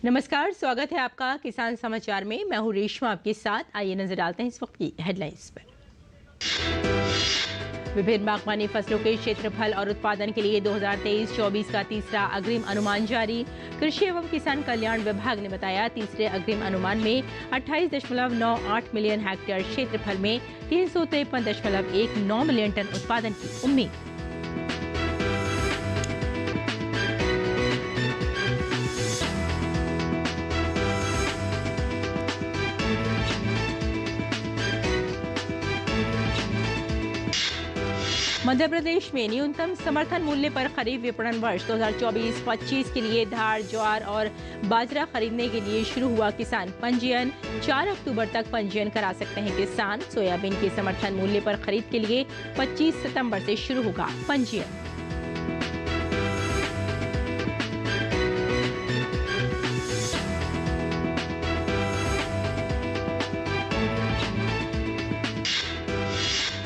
नमस्कार, स्वागत है आपका किसान समाचार में। मैं हूँ रेशमा आपके साथ। आइए नजर डालते हैं इस वक्त की हेडलाइंस पर। विभिन्न बागवानी फसलों के क्षेत्रफल और उत्पादन के लिए 2023-24 का तीसरा अग्रिम अनुमान जारी। कृषि एवं किसान कल्याण विभाग ने बताया, तीसरे अग्रिम अनुमान में 28.98 मिलियन हेक्टेयर क्षेत्रफल में 353.19 मिलियन टन उत्पादन की उम्मीद। मध्य प्रदेश में न्यूनतम समर्थन मूल्य पर खरीफ विपणन वर्ष 2024-25 के लिए धान, ज्वार और बाजरा खरीदने के लिए शुरू हुआ किसान पंजीयन। 4 अक्टूबर तक पंजीयन करा सकते हैं किसान। सोयाबीन के समर्थन मूल्य पर खरीद के लिए 25 सितंबर से शुरू होगा पंजीयन।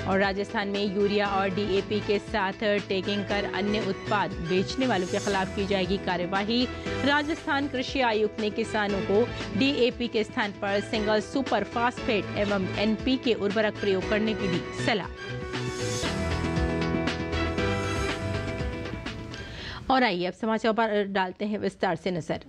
और राजस्थान में यूरिया और डीएपी के साथ टैगिंग कर अन्य उत्पाद बेचने वालों के खिलाफ की जाएगी कार्यवाही। राजस्थान कृषि आयुक्त ने किसानों को डीएपी के स्थान पर सिंगल सुपर फास्फेट एवं एनपीके उर्वरक प्रयोग करने की दी सलाह। और आइए अब समाचार पर डालते हैं विस्तार से नजर।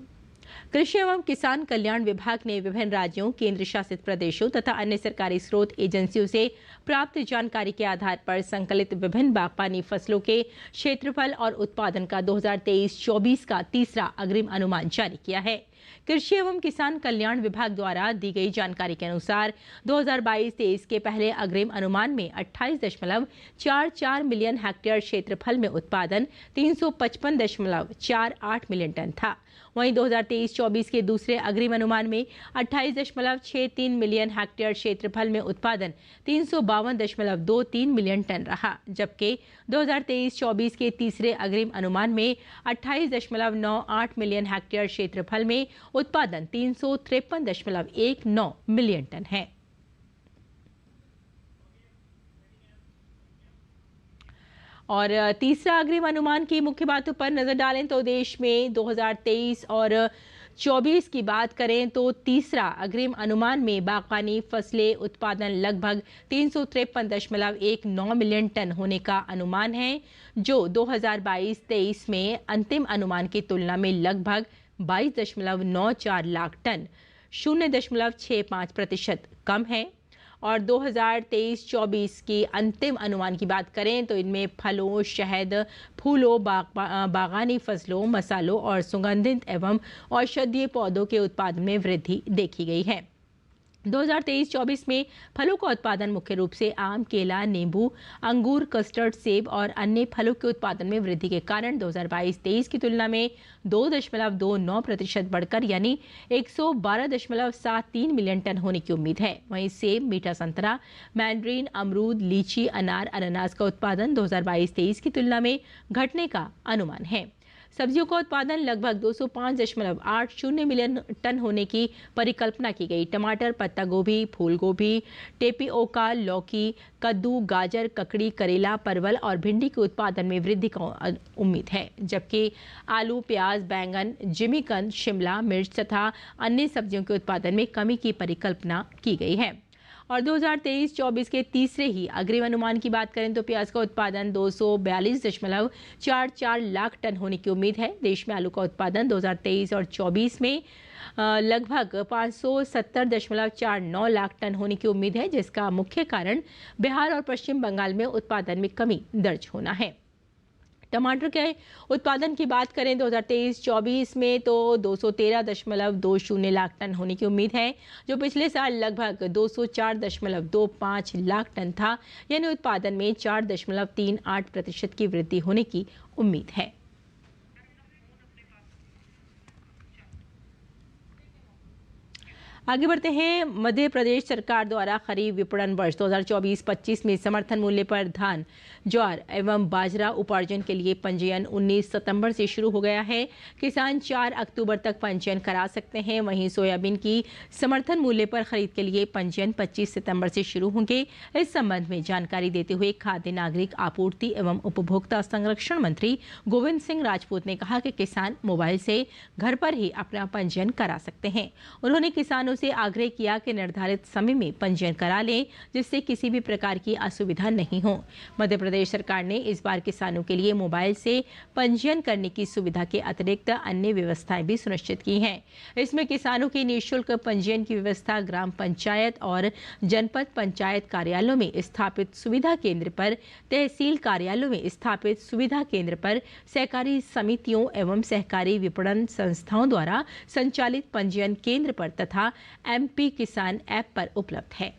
कृषि एवं किसान कल्याण विभाग ने विभिन्न राज्यों, केंद्र शासित प्रदेशों तथा अन्य सरकारी स्रोत एजेंसियों से प्राप्त जानकारी के आधार पर संकलित विभिन्न बागवानी फसलों के क्षेत्रफल और उत्पादन का 2023-24 का तीसरा अग्रिम अनुमान जारी किया है। कृषि एवं किसान कल्याण विभाग द्वारा दी गई जानकारी के अनुसार 2022-23 के पहले अग्रिम अनुमान में 28.44 मिलियन हेक्टेयर क्षेत्रफल में उत्पादन 355.48 मिलियन टन था। वहीं 2023-24 के दूसरे अग्रिम अनुमान में 28.63 मिलियन हेक्टेयर क्षेत्रफल में उत्पादन 352.23 मिलियन टन रहा, जबकि 2023-24 के तीसरे अग्रिम अनुमान में 28.98 मिलियन हेक्टेयर क्षेत्रफल में उत्पादन 353.19 मिलियन टन है। और तीसरा अग्रिम अनुमान की मुख्य बातों पर नजर डालें तो देश में 2023 और 24 की बात करें तो तीसरा अग्रिम अनुमान में बागवानी फसलें उत्पादन लगभग 353.19 मिलियन टन होने का अनुमान है, जो 2022-23 में अंतिम अनुमान की तुलना में लगभग 22.94 लाख टन 0.65% कम है। और 2023-24 की अंतिम अनुमान की बात करें तो इनमें फलों, शहद, फूलों, बागानी फसलों, मसालों और सुगंधित एवं औषधीय पौधों के उत्पादन में वृद्धि देखी गई है। 2023-24 में फलों का उत्पादन मुख्य रूप से आम, केला, नींबू, अंगूर, कस्टर्ड, सेब और अन्य फलों के उत्पादन में वृद्धि के कारण 2022-23 की तुलना में 2.29% बढ़कर यानी 112.73 मिलियन टन होने की उम्मीद है। वहीं सेब, मीठा संतरा, मैंडरीन, अमरूद, लीची, अनार, अनानास का उत्पादन 2022-23 की तुलना में घटने का अनुमान है। सब्जियों का उत्पादन लगभग 205.80 मिलियन टन होने की परिकल्पना की गई। टमाटर, पत्ता गोभी, फूल गोभी, टेपिओका, लौकी, कद्दू, गाजर, ककड़ी, करेला, परवल और भिंडी के उत्पादन में वृद्धि की उम्मीद है, जबकि आलू, प्याज, बैंगन, जिमीकंद, शिमला मिर्च तथा अन्य सब्जियों के उत्पादन में कमी की परिकल्पना की गई है। और 2023-24 के तीसरे ही अग्रिम अनुमान की बात करें तो प्याज का उत्पादन 242.44 लाख टन होने की उम्मीद है। देश में आलू का उत्पादन 2023 और 24 में लगभग 570.49 लाख टन होने की उम्मीद है, जिसका मुख्य कारण बिहार और पश्चिम बंगाल में उत्पादन में कमी दर्ज होना है। टमाटर के उत्पादन की बात करें 2023-24 में तो 213.20 लाख टन होने की उम्मीद है, जो पिछले साल लगभग 204.25 लाख टन था, यानी उत्पादन में 4.38% की वृद्धि होने की उम्मीद है। आगे बढ़ते हैं। मध्य प्रदेश सरकार द्वारा खरीफ विपणन वर्ष 2024-25 में समर्थन मूल्य पर धान, ज्वार एवं बाजरा उपार्जन के लिए पंजीयन 19 सितंबर से शुरू हो गया है। किसान 4 अक्टूबर तक पंजीयन करा सकते हैं। वहीं सोयाबीन की समर्थन मूल्य पर खरीद के लिए पंजीयन 25 सितंबर से शुरू होंगे। इस संबंध में जानकारी देते हुए खाद्य नागरिक आपूर्ति एवं उपभोक्ता संरक्षण मंत्री गोविंद सिंह राजपूत ने कहा कि किसान मोबाइल से घर पर ही अपना पंजीयन करा सकते हैं। उन्होंने किसानों से आग्रह किया कि निर्धारित समय में पंजीयन करा लें, जिससे किसी भी प्रकार की असुविधा नहीं हो। मध्य प्रदेश सरकार ने इस बार किसानों के लिए मोबाइल से पंजीयन करने की सुविधा के अतिरिक्त अन्य व्यवस्थाएं भी सुनिश्चित की हैं। इसमें किसानों के निःशुल्क पंजीयन की व्यवस्था ग्राम पंचायत और जनपद पंचायत कार्यालयों में स्थापित सुविधा केंद्र पर, तहसील कार्यालयों में स्थापित सुविधा केंद्र पर, सहकारी समितियों एवं सहकारी विपणन संस्थाओं द्वारा संचालित पंजीयन केंद्र पर तथा MP किसान ऐप पर उपलब्ध है।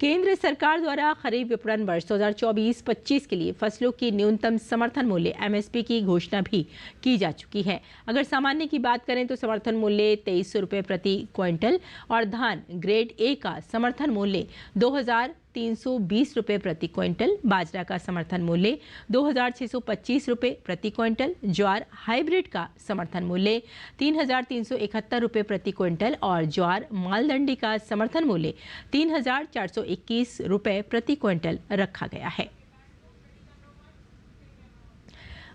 केंद्र सरकार द्वारा खरीफ विपणन वर्ष 2024-25 के लिए फसलों की न्यूनतम समर्थन मूल्य MSP की घोषणा भी की जा चुकी है। अगर सामान्य की बात करें तो समर्थन मूल्य 2300 रुपये प्रति क्विंटल और धान ग्रेड A का समर्थन मूल्य 2320 रुपये प्रति क्विंटल, बाजरा का समर्थन मूल्य 2625 रुपये प्रति क्विंटल, ज्वार हाइब्रिड का समर्थन मूल्य 3371 रुपये प्रति क्विंटल और ज्वार मालदंडी का समर्थन मूल्य 3421 रुपये प्रति क्विंटल रखा गया है।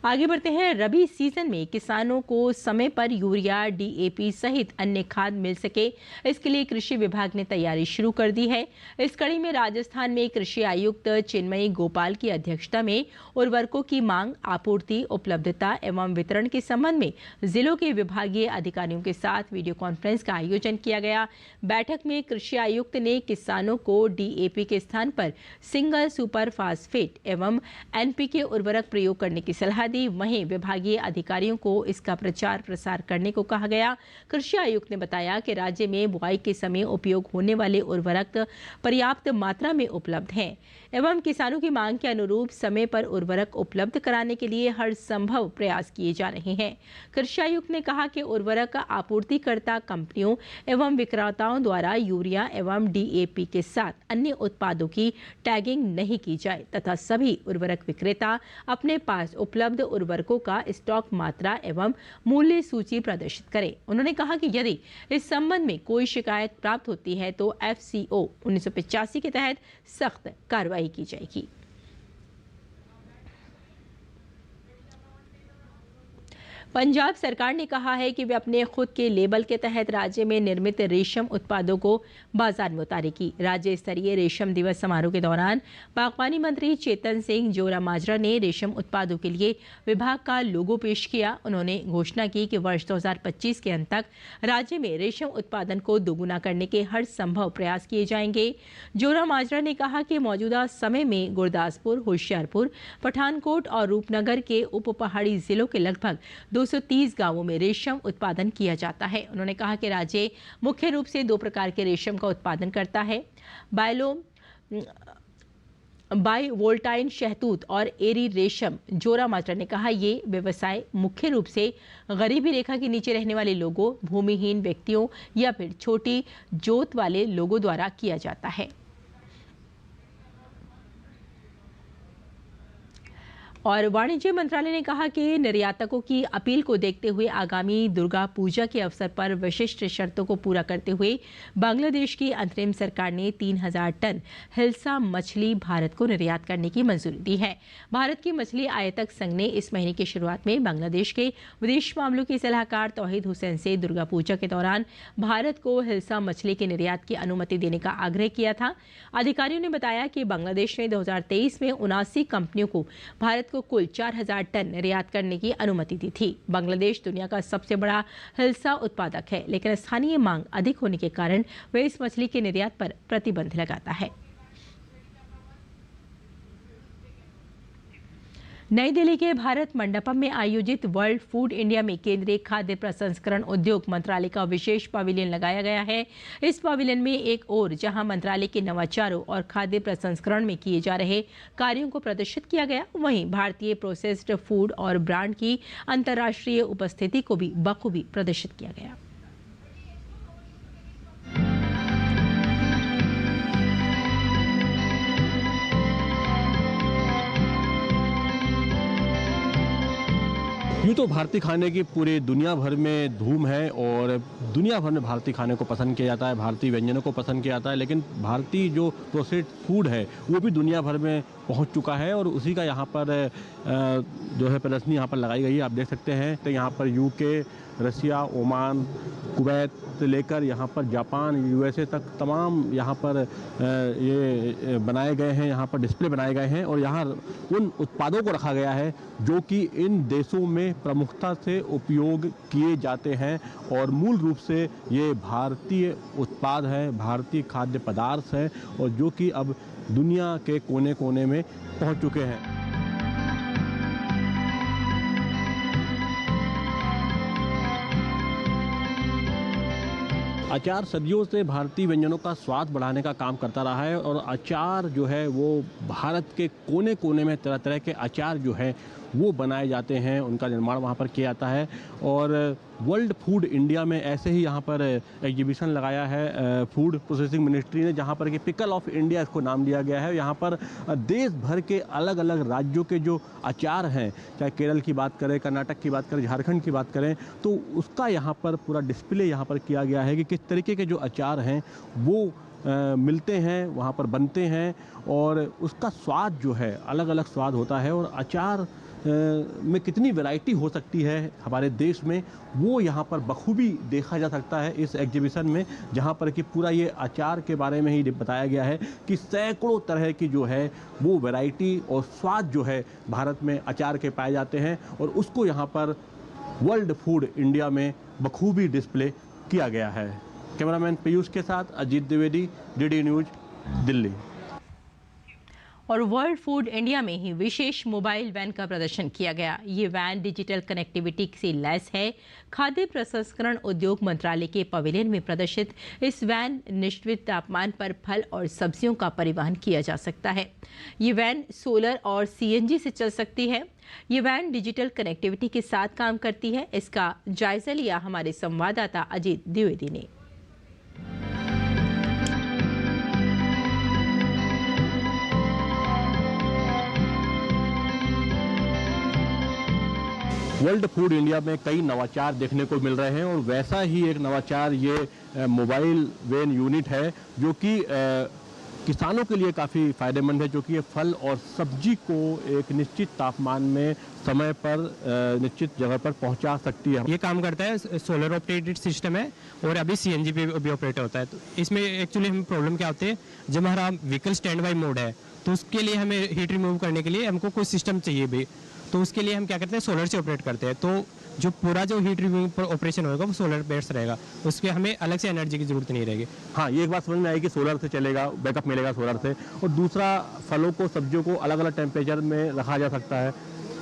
आगे बढ़ते हैं। रबी सीजन में किसानों को समय पर यूरिया, DAP सहित अन्य खाद मिल सके, इसके लिए कृषि विभाग ने तैयारी शुरू कर दी है। इस कड़ी में राजस्थान में कृषि आयुक्त चिन्मयी गोपाल की अध्यक्षता में उर्वरकों की मांग, आपूर्ति, उपलब्धता एवं वितरण के संबंध में जिलों के विभागीय अधिकारियों के साथ वीडियो कॉन्फ्रेंस का आयोजन किया गया। बैठक में कृषि आयुक्त ने किसानों को DAP के स्थान पर सिंगल सुपर फास्फेट एवं NPK उर्वरक प्रयोग करने की सलाह दी। वहीं विभागीय अधिकारियों को इसका प्रचार प्रसार करने को कहा गया। कृषि आयुक्त ने बताया कि राज्य में बुआई के समय उपयोग होने वाले उर्वरक पर्याप्त मात्रा में उपलब्ध हैं एवं किसानों की मांग के अनुरूप समय पर उर्वरक उपलब्ध कराने के लिए हर संभव प्रयास किए जा रहे हैं। कृषि आयुक्त ने कहा कि उर्वरक आपूर्तिकर्ता कंपनियों एवं विक्रेताओं द्वारा यूरिया एवं DAP के साथ अन्य उत्पादों की टैगिंग नहीं की जाए तथा सभी उर्वरक विक्रेता अपने पास उपलब्ध उर्वरकों का स्टॉक मात्रा एवं मूल्य सूची प्रदर्शित करें। उन्होंने कहा कि यदि इस संबंध में कोई शिकायत प्राप्त होती है तो FCO 1985 के तहत सख्त कार्रवाई की जाएगी। पंजाब सरकार ने कहा है कि वे अपने खुद के लेबल के तहत राज्य में निर्मित रेशम उत्पादों को बाजार में उतारेगी। राज्य स्तरीय रेशम दिवस समारोह के दौरान बागवानी मंत्री चेतन सिंह जोरा माजरा ने रेशम उत्पादों के लिए विभाग का लोगो पेश किया। उन्होंने घोषणा की कि वर्ष 2025 के अंत तक राज्य में रेशम उत्पादन को दोगुना करने के हर संभव प्रयास किए जाएंगे। जोरा माजरा ने कहा कि मौजूदा समय में गुरदासपुर, होशियारपुर, पठानकोट और रूपनगर के उप पहाड़ी जिलों के लगभग 230 गांवों में रेशम उत्पादन किया जाता है। उन्होंने कहा कि राज्य मुख्य रूप से 2 प्रकार के रेशम का उत्पादन करता है, बाइवोल्टाइन शहतूत और एरी रेशम। जोरा माजरा ने कहा ये व्यवसाय मुख्य रूप से गरीबी रेखा के नीचे रहने वाले लोगों, भूमिहीन व्यक्तियों या फिर छोटी जोत वाले लोगों द्वारा किया जाता है। और वाणिज्य मंत्रालय ने कहा कि निर्यातकों की अपील को देखते हुए आगामी दुर्गा पूजा के अवसर पर विशिष्ट शर्तों को पूरा करते हुए बांग्लादेश की अंतरिम सरकार ने 3000 टन हिल्सा मछली भारत को निर्यात करने की मंजूरी दी है। भारत की मछली आयातक संघ ने इस महीने की शुरुआत में बांग्लादेश के विदेश मामलों के सलाहकार तौहीद हुसैन से दुर्गा पूजा के दौरान भारत को हिल्सा मछली के निर्यात की अनुमति देने का आग्रह किया था। अधिकारियों ने बताया कि बांग्लादेश ने 2023 में 79 कंपनियों को भारत को कुल 4000 टन निर्यात करने की अनुमति दी थी। बांग्लादेश दुनिया का सबसे बड़ा हिल्सा उत्पादक है, लेकिन स्थानीय मांग अधिक होने के कारण वह इस मछली के निर्यात पर प्रतिबंध लगाता है। नई दिल्ली के भारत मंडपम में आयोजित वर्ल्ड फूड इंडिया में केंद्रीय खाद्य प्रसंस्करण उद्योग मंत्रालय का विशेष पवेलियन लगाया गया है। इस पवेलियन में एक ओर जहां मंत्रालय के नवाचारों और खाद्य प्रसंस्करण में किए जा रहे कार्यों को प्रदर्शित किया गया, वहीं भारतीय प्रोसेस्ड फूड और ब्रांड की अंतर्राष्ट्रीय उपस्थिति को भी बखूबी प्रदर्शित किया गया। यूँ तो भारतीय खाने की पूरी दुनिया भर में धूम है और दुनिया भर में भारतीय खाने को पसंद किया जाता है, भारतीय व्यंजनों को पसंद किया जाता है, लेकिन भारतीय जो प्रोसेस्ड फूड है वो भी दुनिया भर में पहुंच चुका है और उसी का यहाँ पर जो है प्रदर्शनी यहाँ पर लगाई गई है। आप देख सकते हैं तो यहाँ पर यूके, रसिया, ओमान, कुवैत से लेकर यहाँ पर जापान, यूएसए तक तमाम यहाँ पर ये बनाए गए हैं, यहाँ पर डिस्प्ले बनाए गए हैं और यहाँ उन उत्पादों को रखा गया है जो कि इन देशों में प्रमुखता से उपयोग किए जाते हैं और मूल रूप से ये भारतीय उत्पाद है, भारतीय खाद्य पदार्थ है और जो कि अब दुनिया के कोने कोने में पहुंच चुके हैं। अचार सदियों से भारतीय व्यंजनों का स्वाद बढ़ाने का काम करता रहा है और अचार जो है वो भारत के कोने कोने में तरह तरह के अचार जो है वो बनाए जाते हैं, उनका निर्माण वहाँ पर किया जाता है। और वर्ल्ड फूड इंडिया में ऐसे ही यहाँ पर एग्जीबिशन लगाया है फूड प्रोसेसिंग मिनिस्ट्री ने, जहाँ पर कि पिकल ऑफ इंडिया इसको नाम दिया गया है। यहाँ पर देश भर के अलग अलग राज्यों के जो अचार हैं, चाहे केरल की बात करें, कर्नाटक की बात करें, झारखंड की बात करें, तो उसका यहाँ पर पूरा डिस्प्ले यहाँ पर किया गया है कि किस तरीके के जो अचार हैं वो मिलते हैं, वहाँ पर बनते हैं और उसका स्वाद जो है अलग अलग स्वाद होता है और अचार में कितनी वैरायटी हो सकती है हमारे देश में वो यहाँ पर बखूबी देखा जा सकता है इस एग्जीबिशन में, जहाँ पर कि पूरा ये अचार के बारे में ही बताया गया है कि सैकड़ों तरह की जो है वो वैरायटी और स्वाद जो है भारत में अचार के पाए जाते हैं और उसको यहाँ पर वर्ल्ड फूड इंडिया में बखूबी डिस्प्ले किया गया है। कैमरामैन पीयूष के साथ अजीत द्विवेदी, डीडी न्यूज, दिल्ली। और वर्ल्ड फूड इंडिया में ही विशेष मोबाइल वैन का प्रदर्शन किया गया। ये वैन डिजिटल कनेक्टिविटी से लैस है। खाद्य प्रसंस्करण उद्योग मंत्रालय के पवेलियन में प्रदर्शित इस वैन निश्चित तापमान पर फल और सब्जियों का परिवहन किया जा सकता है। ये वैन सोलर और सीएनजी से चल सकती है। ये वैन डिजिटल कनेक्टिविटी के साथ काम करती है। इसका जायजा लिया हमारे संवाददाता अजीत द्विवेदी ने। वर्ल्ड फूड इंडिया में कई नवाचार देखने को मिल रहे हैं और वैसा ही एक नवाचार ये मोबाइल वैन यूनिट है जो कि किसानों के लिए काफ़ी फ़ायदेमंद है, जो कि ये फल और सब्जी को एक निश्चित तापमान में समय पर निश्चित जगह पर पहुंचा सकती है। ये काम करता है, सोलर ऑपरेटेड सिस्टम है और अभी सीएनजी पे भी ऑपरेट होता है। तो इसमें एक्चुअली हम प्रॉब्लम क्या होती है, जब हमारा व्हीकल स्टैंड बाई मोड है तो उसके लिए हमें हीट रिमूव करने के लिए हमको कोई सिस्टम चाहिए भी, तो उसके लिए हम क्या करते हैं, सोलर से ऑपरेट करते हैं। तो जो पूरा जो हीट रिमूव ऑपरेशन होगा वो सोलर बेस्ड रहेगा, उसके हमें अलग से एनर्जी की जरूरत नहीं रहेगी। हाँ, ये एक बात समझ में आई कि सोलर से चलेगा, बैकअप मिलेगा सोलर से। और दूसरा, फलों को सब्जियों को अलग अलग टेम्परेचर में रखा जा सकता है,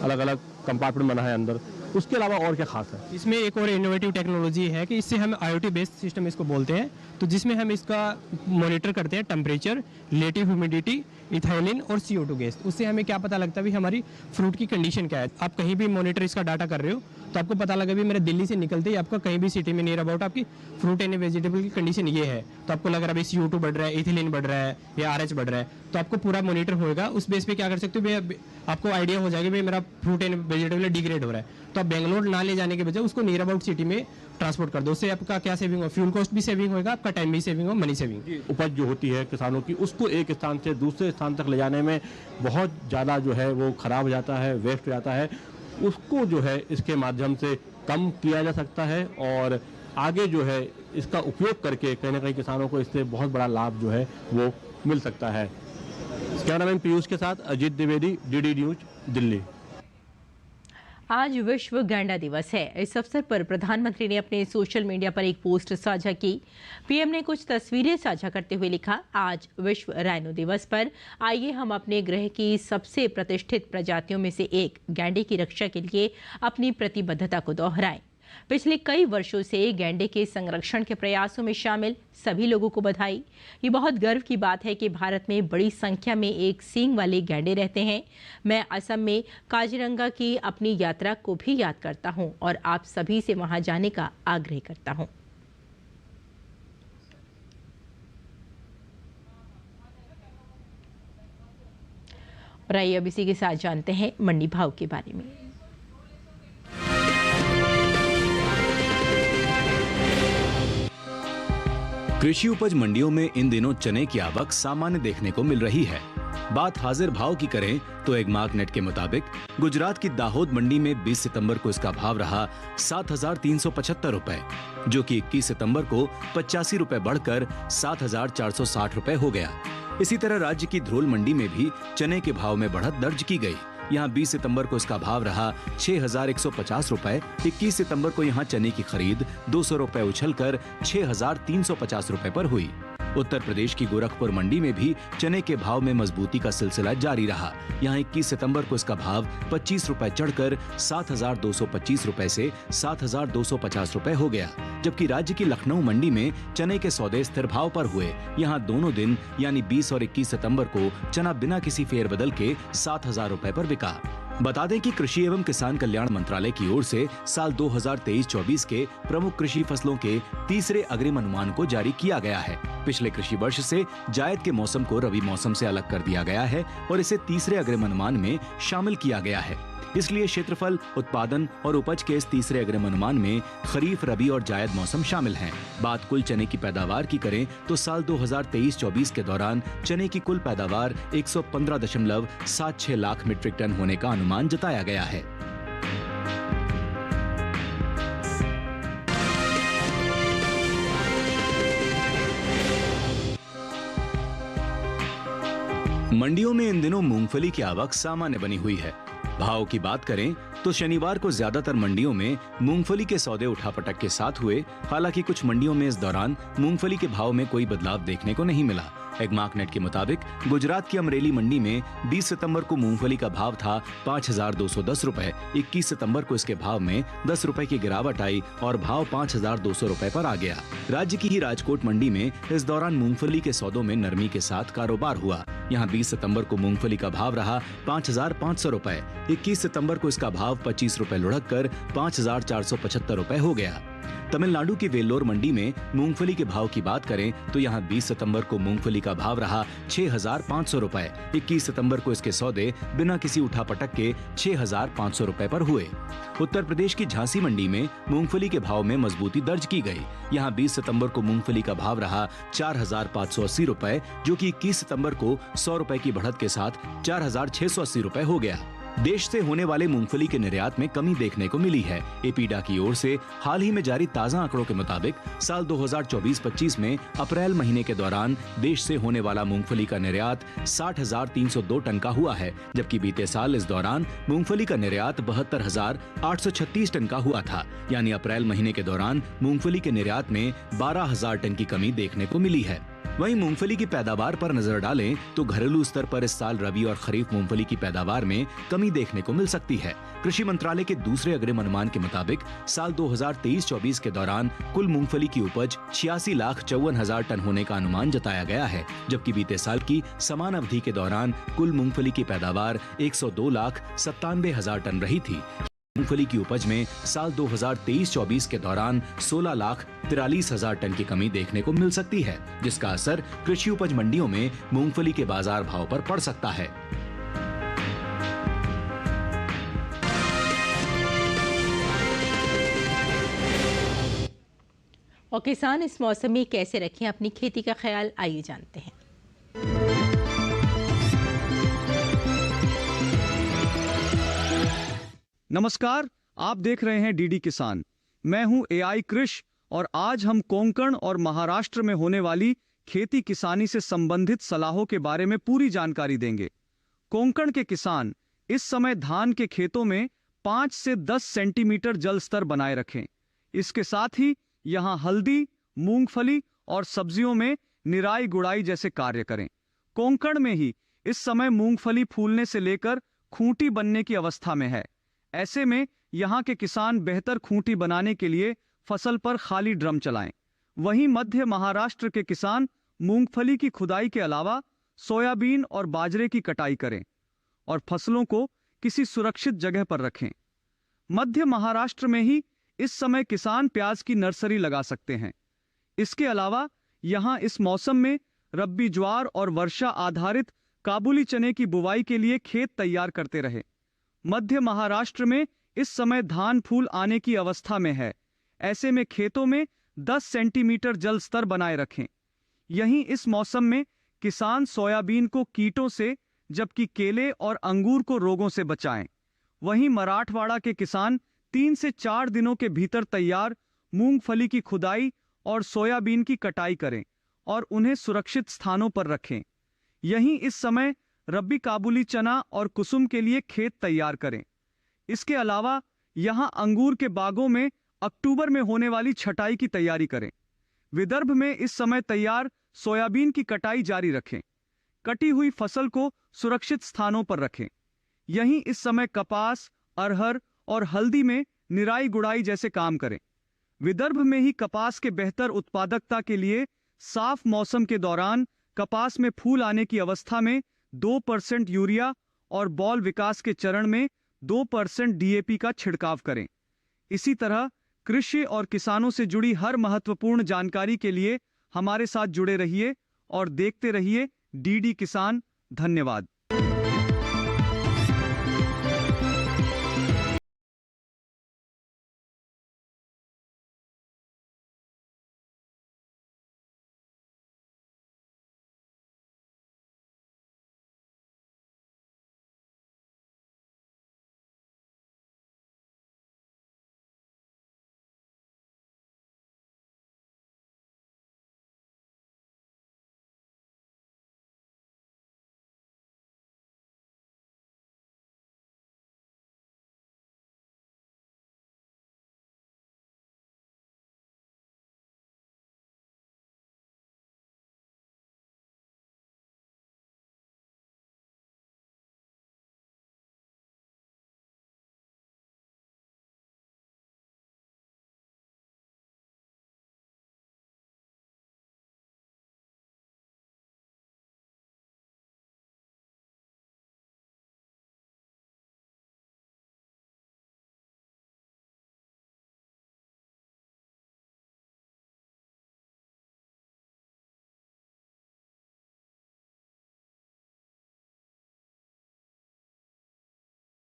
अलग अलग कंपार्टमेंट बना है अंदर। उसके अलावा और क्या खास है इसमें? एक और इनोवेटिव टेक्नोलॉजी है कि इससे हम IoT बेस्ड सिस्टम इसको बोलते हैं, तो जिसमें हम इसका मॉनिटर करते हैं टेम्परेचर, रिलेटिव ह्यूमिडिटी, इथाइलिन और CO2 गैस। उससे हमें क्या पता लगता है भी हमारी फ्रूट की कंडीशन क्या है। आप कहीं भी मॉनिटर इसका डाटा कर रहे हो तो आपको पता लगा भी मेरे दिल्ली से निकलते ही आपका कहीं भी सिटी में नियर अबाउट आपकी फ्रूट एंड वेजिटेबल की कंडीशन ये है, तो आपको लग रहा है CO2 बढ़ रहा है, इथिलीन बढ़ रहा है या RH बढ़ रहा है, तो आपको पूरा मॉनिटर होगा। उस बेस पे क्या कर सकते हो, आपको आइडिया हो जाएगा भाई मेरा फ्रूट एंड वेजिटेबल डिग्रेड हो रहा है, तो आप बेंगलोर ना ले जाने के बजाय उसको नियर अबाउट सिटी में ट्रांसपोर्ट कर दो। उससे आपका क्या सेविंग हो, फ्यूल कॉस्ट भी सेविंग होगा, आपका टाइम भी सेविंग हो, मनी सेविंग। उपज जो होती है किसानों की, उसको एक स्थान से दूसरे स्थान तक ले जाने में बहुत ज़्यादा जो है वो खराब हो जाता है, वेस्ट हो जाता है, उसको जो है इसके माध्यम से कम किया जा सकता है और आगे जो है इसका उपयोग करके कहीं ना कहीं किसानों को इससे बहुत बड़ा लाभ जो है वो मिल सकता है। कैमरामैन पीयूष के साथ अजीत द्विवेदी, DD न्यूज, दिल्ली। आज विश्व गैंडा दिवस है। इस अवसर पर प्रधानमंत्री ने अपने सोशल मीडिया पर एक पोस्ट साझा की। पीएम ने कुछ तस्वीरें साझा करते हुए लिखा, आज विश्व राइनो दिवस पर आइए हम अपने ग्रह की सबसे प्रतिष्ठित प्रजातियों में से एक गैंडे की रक्षा के लिए अपनी प्रतिबद्धता को दोहराएं। पिछले कई वर्षों से गैंडे के संरक्षण के प्रयासों में शामिल सभी लोगों को बधाई। ये बहुत गर्व की बात है कि भारत में बड़ी संख्या में एक सींग वाले गैंडे रहते हैं। मैं असम में काजीरंगा की अपनी यात्रा को भी याद करता हूं और आप सभी से वहां जाने का आग्रह करता हूं। और आइए अब इसी के साथ जानते हैं मंडी भाव के बारे में। कृषि उपज मंडियों में इन दिनों चने की आवक सामान्य देखने को मिल रही है। बात हाजिर भाव की करें तो एगमार्क नेट के मुताबिक गुजरात की दाहोद मंडी में 20 सितंबर को इसका भाव रहा 7,375 रुपए, जो कि 21 सितंबर को 85 रुपए बढ़कर 7,460 रुपए हो गया। इसी तरह राज्य की ध्रोल मंडी में भी चने के भाव में बढ़त दर्ज की गई। यहाँ 20 सितंबर को इसका भाव रहा 6,150 रुपए। 21 सितंबर को यहाँ चने की खरीद 200 रुपए उछलकर 6,350 रुपए पर हुई। उत्तर प्रदेश की गोरखपुर मंडी में भी चने के भाव में मजबूती का सिलसिला जारी रहा। यहाँ 21 सितंबर को इसका भाव 25 रुपए चढ़कर 7,225 रुपए से 7,250 रुपए हो गया। जबकि राज्य की लखनऊ मंडी में चने के सौदे स्थिर भाव पर हुए। यहाँ दोनों दिन यानी 20 और 21 सितंबर को चना बिना किसी फेरबदल के 7,000 रुपए पर बिका। बता दें कि कृषि एवं किसान कल्याण मंत्रालय की ओर से साल 2023-24 के प्रमुख कृषि फसलों के तीसरे अग्रिम अनुमान को जारी किया गया है। पिछले कृषि वर्ष से जायद के मौसम को रबी मौसम से अलग कर दिया गया है और इसे तीसरे अग्रिम अनुमान में शामिल किया गया है। इसलिए क्षेत्रफल, उत्पादन और उपज के इस तीसरे अग्रिम अनुमान में खरीफ, रबी और जायद मौसम शामिल हैं। बात कुल चने की पैदावार की करें तो साल 2023-24 के दौरान चने की कुल पैदावार 115.76 लाख मीट्रिक टन होने का अनुमान जताया गया है। मंडियों में इन दिनों मूंगफली की आवक सामान्य बनी हुई है। भाव की बात करें तो शनिवार को ज्यादातर मंडियों में मूंगफली के सौदे उठापटक के साथ हुए। हालांकि कुछ मंडियों में इस दौरान मूंगफली के भाव में कोई बदलाव देखने को नहीं मिला। एगमार्क नेट के मुताबिक गुजरात की अमरेली मंडी में 20 सितंबर को मूंगफली का भाव था 5,210 रुपए। 21 सितंबर को इसके भाव में 10 रुपए की गिरावट आई और भाव 5,200 रुपए पर आ गया। राज्य की ही राजकोट मंडी में इस दौरान मूंगफली के सौदों में नरमी के साथ कारोबार हुआ। यहाँ 20 सितंबर को मूंगफली का भाव रहा 5,500 रुपए। 21 सितंबर को इसका भाव 25 रुपए लुढ़क कर 5,475 रुपए हो गया। तमिलनाडु की वेल्लोर मंडी में मूंगफली के भाव की बात करें तो यहाँ 20 सितंबर को मूंगफली का भाव रहा 6,500 रुपए। 21 सितंबर को इसके सौदे बिना किसी उठापटक के 6,500 रुपए पर हुए। उत्तर प्रदेश की झांसी मंडी में मूंगफली के भाव में मजबूती दर्ज की गई। यहाँ 20 सितंबर को मूंगफली का भाव रहा 4,580 रुपए, जो कि 21 सितंबर को 100 रुपए की बढ़त के साथ 4,680 रुपए हो गया। देश से होने वाले मूंगफली के निर्यात में कमी देखने को मिली है। एपीडा की ओर से हाल ही में जारी ताजा आंकड़ों के मुताबिक साल 2024-25 में अप्रैल महीने के दौरान देश से होने वाला मूंगफली का निर्यात 60,302 टन का हुआ है, जबकि बीते साल इस दौरान मूंगफली का निर्यात 72,836 टन का हुआ था। यानी अप्रैल महीने के दौरान मूंगफली के निर्यात में 12,000 टन की कमी देखने को मिली है। वहीं मूंगफली की पैदावार पर नजर डालें तो घरेलू स्तर पर इस साल रबी और खरीफ मूंगफली की पैदावार में कमी देखने को मिल सकती है। कृषि मंत्रालय के दूसरे अग्रिम अनुमान के मुताबिक साल 2023-24 के दौरान कुल मूंगफली की उपज 86,54,000 टन होने का अनुमान जताया गया है, जबकि बीते साल की समान अवधि के दौरान कुल मूंगफली की पैदावार 102,97,000 टन रही थी। मूंगफली की उपज में साल 2023-24 के दौरान 16,43,000 टन की कमी देखने को मिल सकती है, जिसका असर कृषि उपज मंडियों में मूंगफली के बाजार भाव पर पड़ सकता है। और किसान इस मौसम में कैसे रखें अपनी खेती का ख्याल, आइए जानते हैं। नमस्कार, आप देख रहे हैं डीडी किसान। मैं हूं एआई कृष और आज हम कोंकण और महाराष्ट्र में होने वाली खेती किसानी से संबंधित सलाहों के बारे में पूरी जानकारी देंगे। कोंकण के किसान इस समय धान के खेतों में 5 से 10 सेंटीमीटर जल स्तर बनाए रखें। इसके साथ ही यहां हल्दी, मूंगफली और सब्जियों में निराई गुड़ाई जैसे कार्य करें। कोंकण में ही इस समय मूंगफली फूलने से लेकर खूंटी बनने की अवस्था में है। ऐसे में यहां के किसान बेहतर खूंटी बनाने के लिए फसल पर खाली ड्रम चलाएं। वहीं मध्य महाराष्ट्र के किसान मूंगफली की खुदाई के अलावा सोयाबीन और बाजरे की कटाई करें और फसलों को किसी सुरक्षित जगह पर रखें। मध्य महाराष्ट्र में ही इस समय किसान प्याज की नर्सरी लगा सकते हैं। इसके अलावा यहां इस मौसम में रब्बी ज्वार और वर्षा आधारित काबुली चने की बुवाई के लिए खेत तैयार करते रहे। मध्य महाराष्ट्र में इस समय धान फूल आने की अवस्था में है। ऐसे में खेतों में 10 सेंटीमीटर जल स्तर बनाए रखें। यहीं इस मौसम में किसान सोयाबीन को कीटों से, जबकि केले और अंगूर को रोगों से बचाएं। वहीं मराठवाड़ा के किसान 3 से 4 दिनों के भीतर तैयार मूंगफली की खुदाई और सोयाबीन की कटाई करें और उन्हें सुरक्षित स्थानों पर रखें। यहीं इस समय रब्बी काबुली चना और कुसुम के लिए खेत तैयार करें। इसके अलावा यहां अंगूर के बागों में अक्टूबर में होने वाली छटाई की तैयारी करें। विदर्भ में इस समय तैयार सोयाबीन की कटाई जारी रखें। कटी हुई फसल को सुरक्षित स्थानों पर रखें। यहीं इस समय कपास, अरहर और हल्दी में निराई गुड़ाई जैसे काम करें। विदर्भ में ही कपास के बेहतर उत्पादकता के लिए साफ मौसम के दौरान कपास में फूल आने की अवस्था में 2% यूरिया और बॉल विकास के चरण में 2% DAP का छिड़काव करें। इसी तरह कृषि और किसानों से जुड़ी हर महत्वपूर्ण जानकारी के लिए हमारे साथ जुड़े रहिए और देखते रहिए DD किसान। धन्यवाद।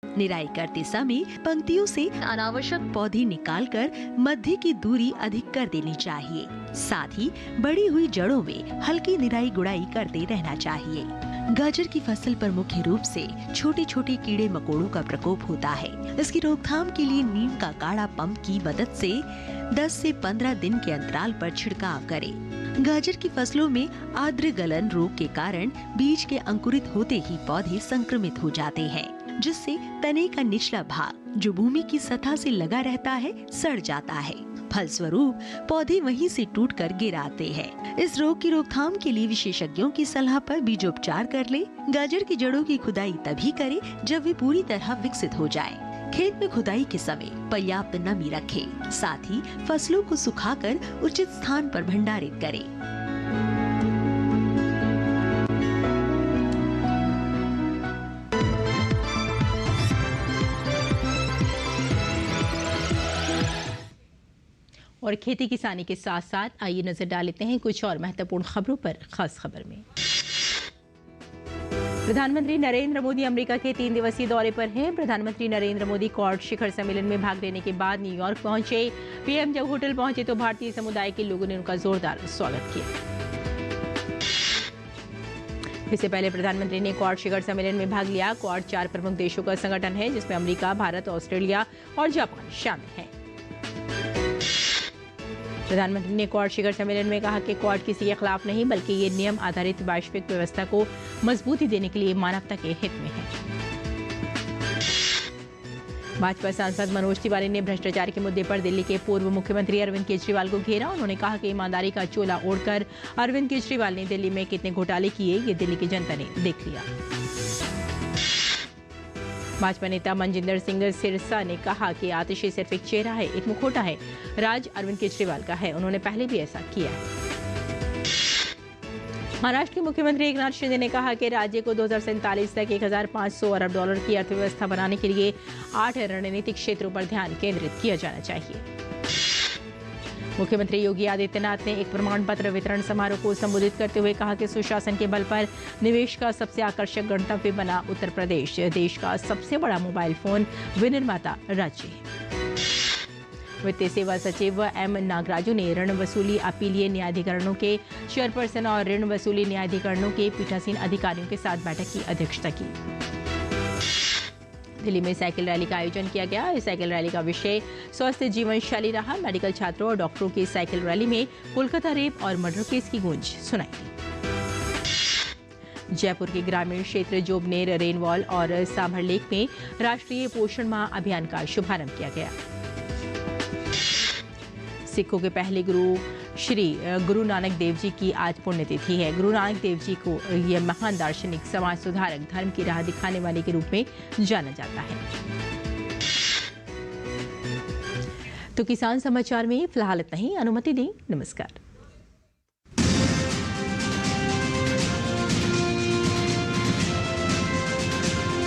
निराई करते समय पंक्तियों से अनावश्यक पौधे निकालकर मध्य की दूरी अधिक कर देनी चाहिए। साथ ही बढ़ी हुई जड़ों में हल्की निराई गुड़ाई करते रहना चाहिए। गाजर की फसल पर मुख्य रूप से छोटे छोटे कीड़े मकोड़ों का प्रकोप होता है। इसकी रोकथाम के लिए नीम का काढ़ा पंप की मदद से 10 से 15 दिन के अंतराल पर छिड़काव करें। गाजर की फसलों में आर्द्र गलन रोग के कारण बीज के अंकुरित होते ही पौधे संक्रमित हो जाते हैं, जिससे तने का निचला भाग जो भूमि की सतह से लगा रहता है सड़ जाता है। फलस्वरूप पौधे वहीं से टूटकर गिर आते हैं। इस रोग की रोकथाम के लिए विशेषज्ञों की सलाह पर बीजोपचार कर ले। गाजर की जड़ों की खुदाई तभी करें जब वे पूरी तरह विकसित हो जाए। खेत में खुदाई के समय पर्याप्त नमी रखें। साथ ही फसलों को सुखाकर उचित स्थान पर भंडारित करें। और खेती किसानी के साथ साथ आइए नजर डाल लेते हैं कुछ और महत्वपूर्ण खबरों पर। खास खबर में प्रधानमंत्री नरेंद्र मोदी अमेरिका के 3 दिवसीय दौरे पर हैं। प्रधानमंत्री नरेंद्र मोदी क्वाड शिखर सम्मेलन में भाग लेने के बाद न्यूयॉर्क पहुंचे। पीएम जब होटल पहुंचे तो भारतीय समुदाय के लोगों ने उनका जोरदार स्वागत किया। इससे पहले प्रधानमंत्री ने क्वाड शिखर सम्मेलन में भाग लिया। क्वाड 4 प्रमुख देशों का संगठन है, जिसमें अमेरिका, भारत, ऑस्ट्रेलिया और जापान शामिल हैं। प्रधानमंत्री ने क्वाड शिखर सम्मेलन में कहा कि क्वाड किसी के खिलाफ नहीं, बल्कि ये नियम आधारित वैश्विक व्यवस्था को मजबूती देने के लिए मानवता के हित में है। भाजपा सांसद मनोज तिवारी ने भ्रष्टाचार के मुद्दे पर दिल्ली के पूर्व मुख्यमंत्री अरविंद केजरीवाल को घेरा। उन्होंने कहा कि ईमानदारी का चोला ओढ़कर अरविंद केजरीवाल ने दिल्ली में कितने घोटाले किए, ये दिल्ली की जनता ने देख लिया। भाजपा नेता मनजिंदर सिंह सिरसा ने कहा कि आतिशी सिर्फ एक चेहरा है, एक मुखौटा है, राज अरविंद केजरीवाल का है। उन्होंने पहले भी ऐसा किया है। महाराष्ट्र के मुख्यमंत्री एकनाथ शिंदे ने कहा कि राज्य को 2047 तक 1500 अरब डॉलर की अर्थव्यवस्था बनाने के लिए 8 रणनीतिक क्षेत्रों पर ध्यान केंद्रित किया जाना चाहिए। मुख्यमंत्री योगी आदित्यनाथ ने एक प्रमाण पत्र वितरण समारोह को संबोधित करते हुए कहा कि सुशासन के बल पर निवेश का सबसे आकर्षक गंतव्य बना उत्तर प्रदेश, देश का सबसे बड़ा मोबाइल फोन विनिर्माता राज्य है। वित्तीय सेवा सचिव एम नागराजू ने ऋण वसूली अपीलीय न्यायाधिकरणों के चेयरपर्सन और ऋण वसूली न्यायाधिकरणों के पीठासीन अधिकारियों के साथ बैठक की अध्यक्षता की। दिल्ली में साइकिल रैली का आयोजन किया गया। इस साइकिल रैली का विषय स्वस्थ जीवन शैली रहा। मेडिकल छात्रों और डॉक्टरों की साइकिल रैली में कोलकाता रेप और मर्डर केस की गूंज सुनाई दी। जयपुर के ग्रामीण क्षेत्र जोबनेर, रेनवॉल और सांभर लेक में राष्ट्रीय पोषण माह अभियान का शुभारंभ किया गया। सिखों के पहले गुरु श्री गुरु नानक देव जी की आज पुण्यतिथि है। गुरु नानक देव जी को यह महान दार्शनिक, समाज सुधारक, धर्म की राह दिखाने वाले के रूप में जाना जाता है। तो किसान समाचार में फिलहाल इतना ही। अनुमति दें, नमस्कार।